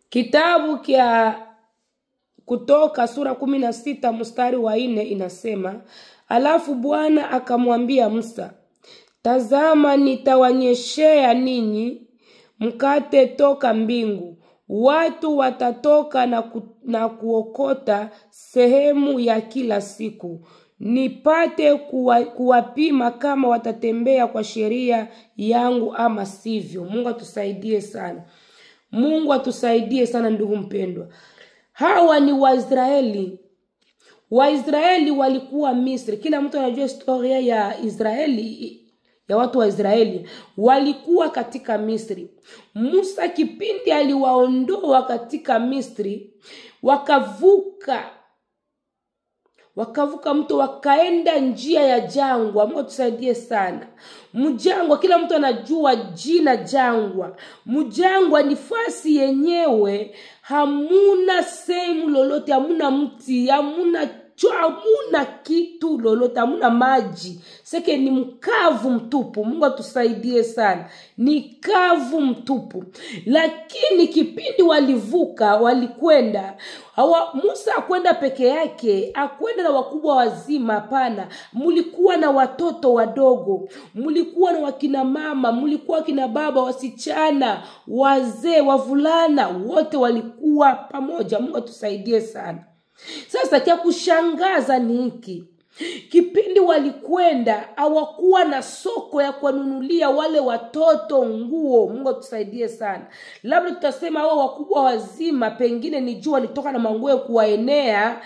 Kitabu kia Kutoka sura 16 mstari wa 4 inasema, alafu Bwana akamwambia Musa, tazama nitawanyeshea ninyi mkate toka mbingu. Watu watatoka na kuokota sehemu ya kila siku. Nipate kuwapima kama watatembea kwa sheria yangu ama sivyo. Mungu atusaidie sana. Mungu atusaidie sana ndugu mpendwa. Hawa ni Waisraeli. Waisraeli walikuwa Misri. Kila mtu anajua historia ya Israeli, ya watu wa Israeli. Walikuwa katika Misri. Musa kipindi aliwaondoa katika Misri, wakavuka mto, wakaenda njia ya jangwa. Mungu tusaidie sana. Mjangwa, kila mtu anajua jina jangwa. Mjangwa ni fasi yenyewe hamuna sehemu lolote, hamuna mti, hamuna kitu lolote, hamuna maji. Seke ni mkavu mtupu. Mungu atusaidie sana. Ni kavu mtupu. Lakini kipindi walivuka, walikwenda, Musa akwenda peke yake, akwenda na wakubwa wazima, hapana. Mulikuwa na watoto wadogo, mulikuwa na wakina mama, mulikuwa kina baba, wasichana, wazee, wavulana, wote walikuwa pamoja. Mungu atusaidie sana. Sasa kia kushangaza ni hiki. Kipindi walikwenda, hawakuwa na soko ya kuwanunulia wale watoto nguo. Mungu tusaidie sana. Labda tutasema hao wakubwa wazima pengine ni jua walitoka na manguo ya kuwaenea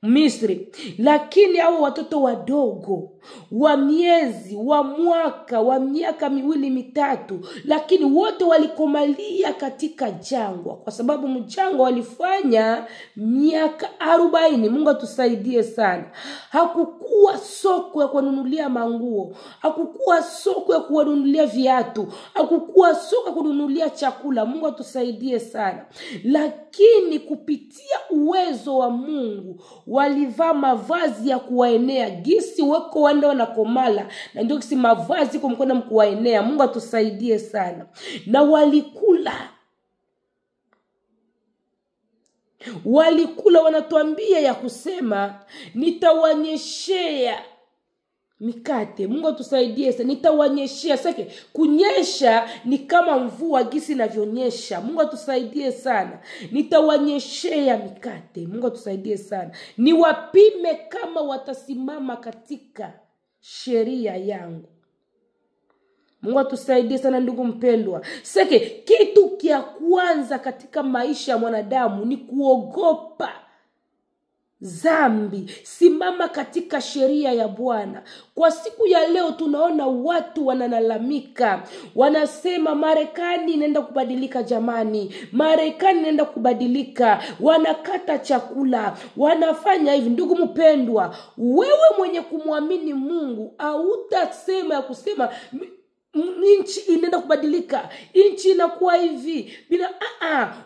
Misri. Lakini hao watoto wadogo wa miezi, wa mwaka, wa miaka 2-3, lakini wote walikomalia katika jangwa, kwa sababu mjangwa walifanya miaka 40. Mungu atusaidie sana. Hakukuwa soko ya kununulia manguo, hakukuwa soko ya kununulia viatu, hakukuwa soko ya kununulia chakula. Mungu atusaidie sana. Lakini kupitia uwezo wa Mungu walivaa mavazi ya kuwaenea. Gisi wako wanda wanakomala, na ndio kisi mavazi kumkwenda mkuwaenea. Mungu atusaidie sana. Na walikula wanatuambia ya kusema, nitawanyeshea mikate. Mungu tusaidie sana. Nitawanyeshea. Sake kunyesha ni kama mvua gisi inavyonyesha. Mungu tusaidie sana. Nitawanyeshea mikate. Mungu tusaidie sana. Niwapime kama watasimama katika sheria yangu. Mungu tusaidie sana ndugu mpendwa. Sake kitu kia kwanza katika maisha ya mwanadamu ni kuogopa zambi. Simama katika sheria ya Bwana. Kwa siku ya leo tunaona watu wanalalamika, wanasema Marekani inaenda kubadilika jamani, Marekani inaenda kubadilika, wanakata chakula, wanafanya hivi. Ndugu mpendwa, wewe mwenye kumwamini Mungu hautasema ya kusema nchi inaenda kubadilika, nchi inakuwa hivi bila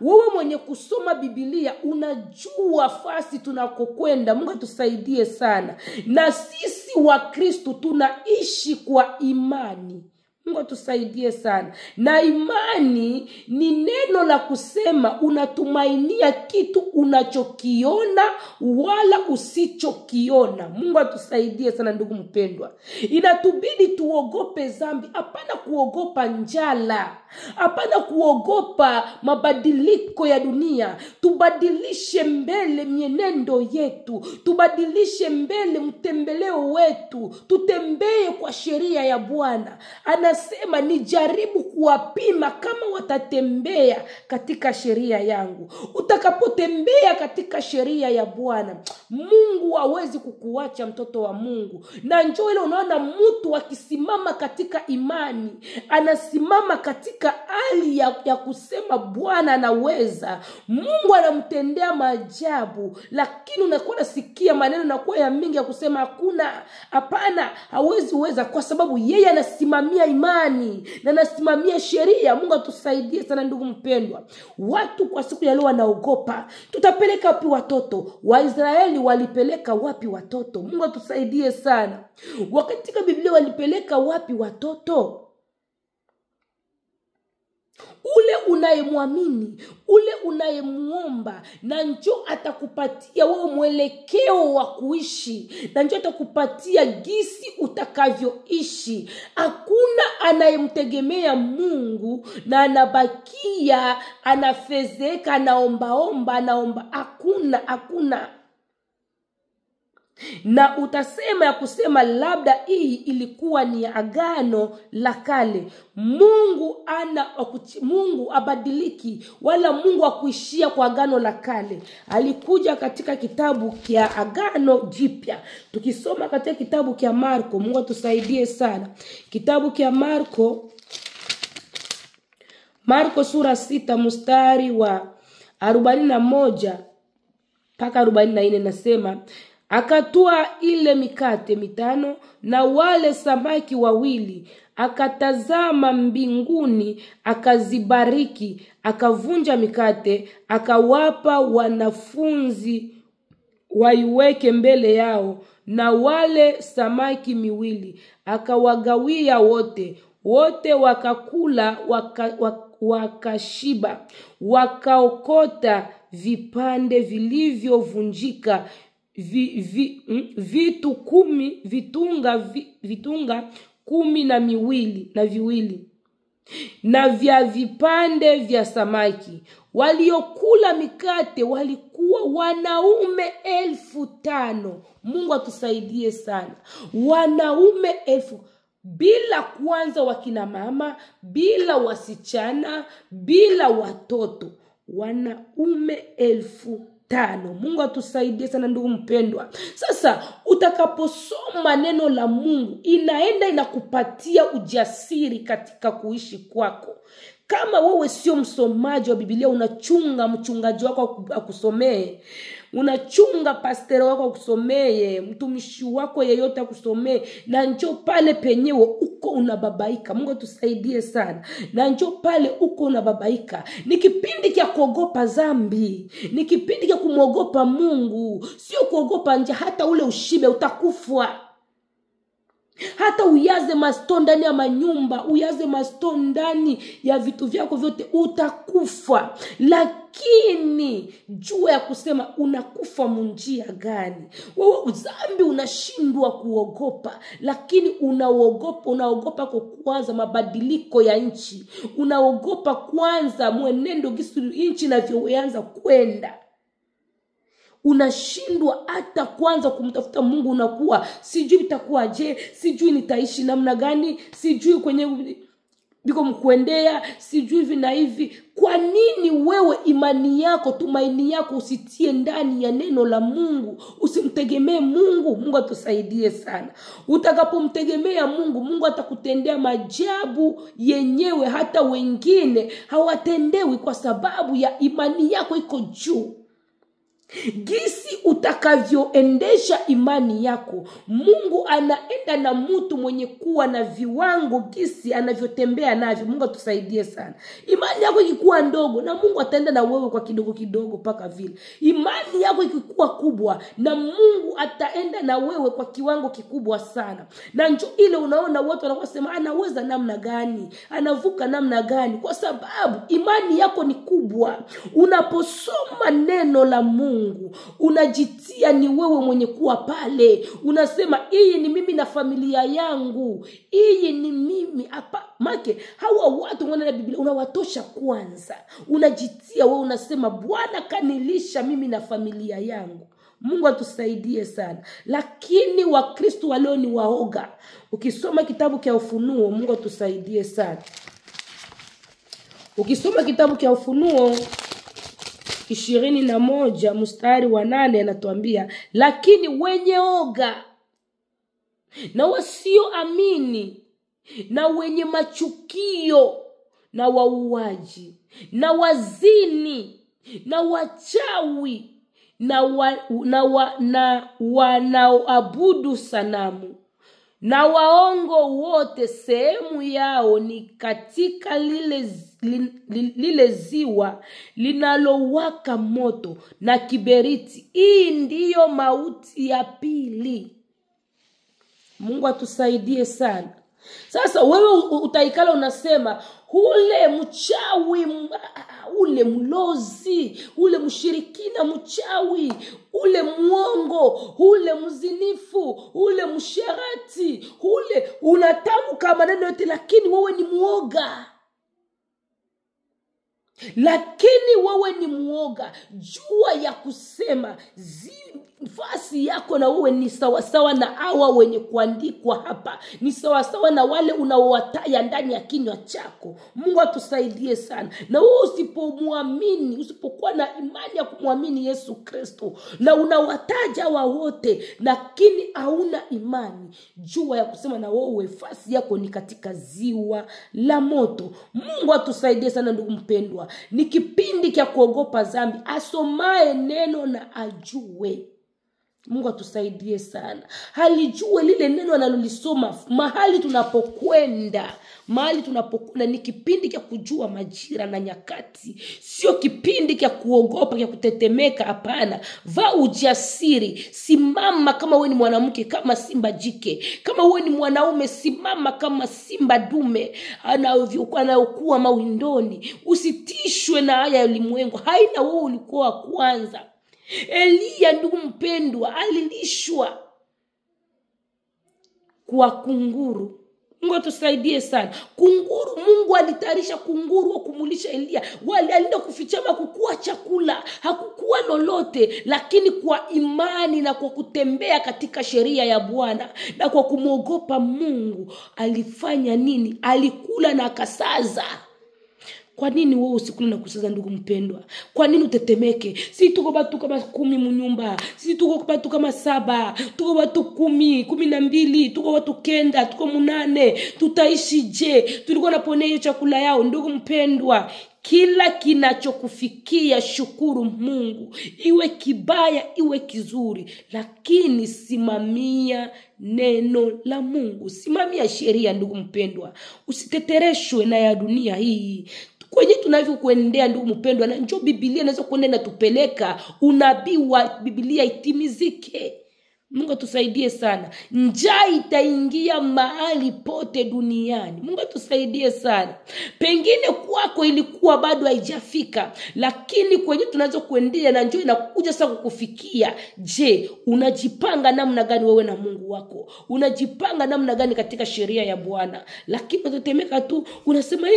wewe mwenye kusoma Biblia unajua fasi tunakokwenda. Mungu tusaidie sana. Na sisi wa Kristo tunaishi kwa imani. Mungu tusaidie sana. Na imani ni neno la kusema unatumainia kitu unachokiona wala usichokiona. Mungu atusaidie sana ndugu mpendwa. Inatubidi tuogope zambi, hapana kuogopa njala, hapana kuogopa mabadiliko ya dunia. Tubadilishe mbele mienendo yetu, tubadilishe mbele mtembeleo wetu, tutembee kwa sheria ya Bwana. Anasema nijaribu kuwapima kama watatembea katika sheria yangu. Utakapotembea katika sheria ya Bwana, Mungu hawezi kukuacha mtoto wa Mungu. Na njoo ile unaona mtu akisimama katika imani, anasimama katika hali ya kusema Bwana anaweza, Mungu anamtendea maajabu. Lakini unakuwa nasikia maneno na kwa ya mingi ya kusema hakuna, hapana, hawezi uweza, kwa sababu yeye anasimamia imani na anasimamia sheria. Mungu atusaidie sana ndugu mpendwa. Watu kwa siku ya leo wanaogopa, tutapeleka wapi watoto? Waisraeli walipeleka wapi watoto? Mungu atusaidie sana. Katika Biblia walipeleka wapi watoto? ule unayemwamini, ule unayemuomba, na njoo atakupatia wewe mwelekeo wa kuishi, na njoo atakupatia gisi utakavyoishi. Hakuna anayemtegemea Mungu na anabakia anafezeka, anaomba. Hakuna. Na utasema ya kusema labda hii ilikuwa ni Agano la Kale. Mungu abadiliki, wala Mungu akuishia kwa Agano la Kale. Alikuja katika kitabu kia Agano Jipya. Tukisoma katika kitabu kia Marko, Mungu atusaidie sana. Kitabu kia Marko sura 6 mstari wa 41 mpaka 44 nasema, akatua ile mikate 5 na wale samaki 2, akatazama mbinguni, akazibariki, akavunja mikate, akawapa wanafunzi waiweke mbele yao, na wale samaki 2 akawagawia wote wakakula, wakashiba, wakaokota vipande vilivyovunjika vitunga 12 na vya vipande vya samaki. Waliokula mikate walikuwa wanaume 5,000. Mungu atusaidie sana. Wanaume 1,000, bila kwanza wakina mama, bila wasichana, bila watoto. Wanaume 5,000. Mungu atusaidie sana ndugu mpendwa. Sasa utakaposoma neno la Mungu, inakupatia ujasiri katika kuishi kwako. Kama wewe sio msomaji wa Biblia, unachunga mchungaji wako akusomee, unachunga pastor wako akusomee, mtumishi wako yeyote akusomee, na njoo pale penyewe uko unababaika. Mungu tusaidie sana. Na njoo pale uko unababaika. Ni kipindi kia kuogopa dhambi, ni kipindi kia kumwogopa Mungu, sio kuogopa nje. Hata ule ushibe utakufa. Hata uyaze masto ndani ya manyumba, uyaze masto ndani ya vitu vyako vyote, utakufa. Lakini jua ya kusema unakufa munjia gani. Wewe dhambi unashindwa kuogopa, lakini unaogopa kwa kwanza mabadiliko ya nchi. Unaogopa kwanza mwenendo gisi nchi inavyoanza kwenda. Unashindwa hata kwanza kumtafuta Mungu. Unakuwa sijui itakuwaje, sijui nitaishi namna gani, sijui kwenye biko mkuendea, sijui hivi na hivi. Kwa nini wewe imani yako, tumaini yako usitie ndani ya neno la Mungu? Usimtegemee Mungu. Mungu atusaidie sana. Utakapomtegemea Mungu, Mungu atakutendea maajabu yenyewe hata wengine hawatendewi, kwa sababu ya imani yako iko juu. Gisi utakavyoendesha imani yako, Mungu anaenda na mtu mwenye kuwa na viwango gisi anavyotembea navyo. Mungu atusaidie sana. Imani yako ikikuwa ndogo, na Mungu ataenda na wewe kwa kidogo paka vile. Imani yako ikikuwa kubwa, na Mungu ataenda na wewe kwa kiwango kikubwa sana. Na njoo ile unaona watu wanasema anaweza namna gani, anavuka namna gani, kwa sababu imani yako ni kubwa. Unaposoma neno la Mungu, unajitia ni wewe mwenye kuwa pale. Unasema hii ni mimi na familia yangu, hii ni mimi hapa. Make hawa watu wana Biblia unawatosha kwanza. Unajitia wewe, unasema Bwana kanilisha mimi na familia yangu. Mungu atusaidie sana. Lakini Wakristo waleo ni waoga. Ukisoma kitabu cha Ufunuo, Mungu atusaidie sana. Ukisoma kitabu cha Ufunuo 21 mstari wa 8 anatuambia, lakini wenye oga na wasioamini na wenye machukio na wauaji na wazini na wachawi na wanaoabudu sanamu na waongo wote, sehemu yao ni katika lile ziwa linalowaka moto na kiberiti. Hii ndiyo mauti ya pili. Mungu atusaidie sana. Sasa wewe utaikala unasema ule mchawi, ule mlozi, ule mshirikina mchawi, ule muongo, ule mzinifu, ule msherati, ule unatamka maneno yote, lakini wewe ni muoga. Lakini wewe ni muoga. Jua ya kusema nafasi yako na wewe ni sawasawa na hawa wenye kuandikwa hapa, ni sawasawa na wale unaowataya ndani ya kinywa chako. Mungu atusaidie sana. Na wewe usipomwamini, usipokuwa na imani ya kumwamini Yesu Kristo, na unawataja wote lakini hauna imani, jua ya kusema na wewe nafasi yako ni katika ziwa la moto. Mungu atusaidie sana ndugu mpendwa. Ni kipindi cha kuogopa dhambi. Asomae neno na ajue. Mungu atusaidie sana. Halijue lile neno analolisoma mahali tunapokwenda. Mahali tunapokwenda ni kipindi cha kujua majira na nyakati. Sio kipindi cha kuogopa, cha kutetemeka, hapana. Vaa ujasiri. Simama kama wewe ni mwanamke, kama simba jike. Kama wewe ni mwanaume, simama kama simba dume anayokuwa mawindoni. Usitishwe na haya ya ulimwengu. Haina wewe ulikuwa wa kwanza. Elia ndugu mpendwa alilishwa kwa kunguru. Mungu atusaidie sana. Kunguru, Mungu alitayarisha kunguru wa kumulisha Elia. Alienda kufichama kukua chakula, hakukuwa lolote, lakini kwa imani na kwa kutembea katika sheria ya Bwana na kwa kumwogopa Mungu, alifanya nini? Alikula na akasaza. Kwa nini wewe usikule na kusaza ndugu mpendwa? Kwa nini utetemeke? Si tuko watu kama 10 mnyumba, si tuko watu kama 7, tuko watu 10, 12, tuko watu 9, tuko 8, tutaishi je? Tulikuwa naponea hiyo chakula yao. Ndugu mpendwa, kila kinachokufikia shukuru Mungu. Iwe kibaya, iwe kizuri, lakini simamia neno la Mungu. Simamia sheria ndugu mpendwa. Usitetereshwe na ya dunia hii. Kwenye tunavyokuendea ndugu mpendwa, na njoo Biblia inaweza kuenda na tupeleka unabii wa Biblia itimizike. Mungu atusaidie sana. Njaa itaingia mahali pote duniani. Mungu atusaidie sana. Pengine kwako ilikuwa bado haijafika, lakini kwenye tunaweza kuendea na njoo inakuja sasa kukufikia. Je, unajipanga namna gani wewe na Mungu wako? Unajipanga namna gani katika sheria ya Bwana? Lakini unatetemeka tu, unasema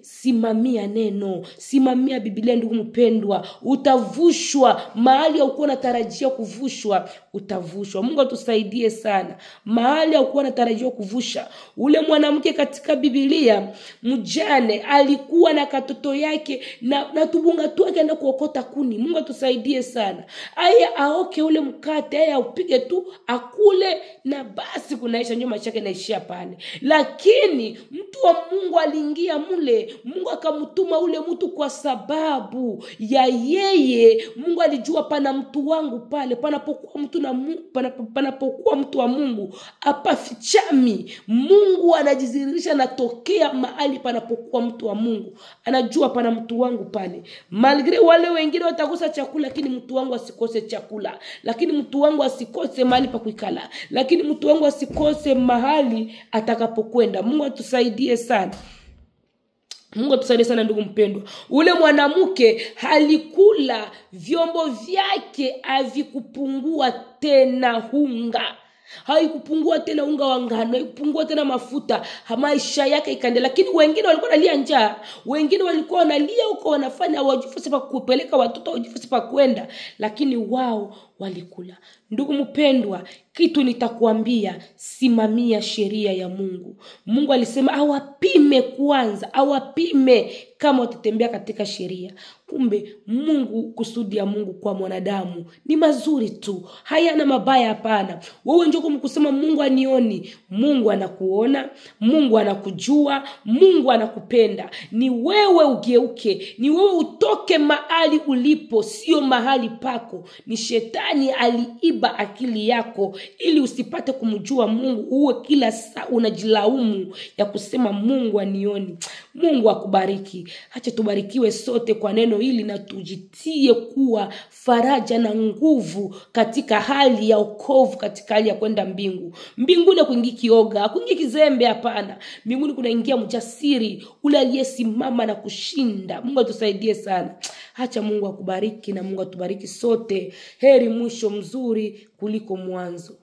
simamia neno, simamia Biblia ndugu mpendwa. Utavushwa mahali haukuwa unatarajia kuvushwa, utavushwa. Mungu atusaidie sana. Mahali haukuwa unatarajia kuvusha. Ule mwanamke katika Biblia mjane alikuwa na katoto yake na tubunga tu akaenda kuokota kuni. Mungu atusaidie sana. Aya aoke ule mkate, aya upige tu akule na basi kunaisha, nyuma chake naishia pale. Lakini mtu wa Mungu aliingia mule. Mungu akamtuma ule mtu kwa sababu ya yeye. Mungu alijua pana mtu wangu pale, panapokuwa mtu na Mungu, panapokuwa mtu wa Mungu hapa fichami. Mungu anajizirisha na tokea mahali panapokuwa mtu wa Mungu. Anajua pana mtu wangu pale. Malgre wale wengine watakosa chakula, lakini mtu wangu asikose chakula. Lakini mtu wangu asikose mahali pa kuikala. Lakini mtu wangu asikose mahali atakapokwenda. Mungu atusaidie sana. Mungu atusaidie sana ndugu mpendwa. Ule mwanamke halikula, vyombo vyake havikupungua tena unga. Haikupungua tena unga wa ngano, haikupungua tena mafuta. Maisha yake ikaendelea. Lakini wengine walikuwa wanalia njaa, wengine walikuwa wanalia huko, wanafanya wajifunze pa kupeleka watoto, wajifunze pa kwenda, lakini wao walikula. Ndugu mpendwa, kitu nitakwambia, simamia sheria ya Mungu. Mungu alisema awapime kwanza, awapime kama watatembea katika sheria. Kumbe Mungu, kusudi ya Mungu kwa mwanadamu ni mazuri tu, hayana mabaya hapana. Wewe njoo kumkusema Mungu anioni. Mungu anakuona, Mungu anakujua, Mungu anakupenda. Ni wewe ugeuke, ni wewe utoke mahali ulipo, sio mahali pako. Ni shetani aliiba akili yako ili usipate kumjua Mungu, uwe kila saa unajilaumu ya kusema Mungu anioni. Mungu akubariki. Acha tubarikiwe sote kwa neno hili na tujitie kuwa faraja na nguvu katika hali ya wokovu, katika hali ya kwenda mbingu. Mbinguni kuingia kioga, kuingia kizembe, hapana. Mbinguni kunaingia mjasiri, ule aliyesimama na kushinda. Mungu atusaidie sana. Acha Mungu akubariki na Mungu atubariki sote. Heri mwisho mzuri kuliko mwanzo.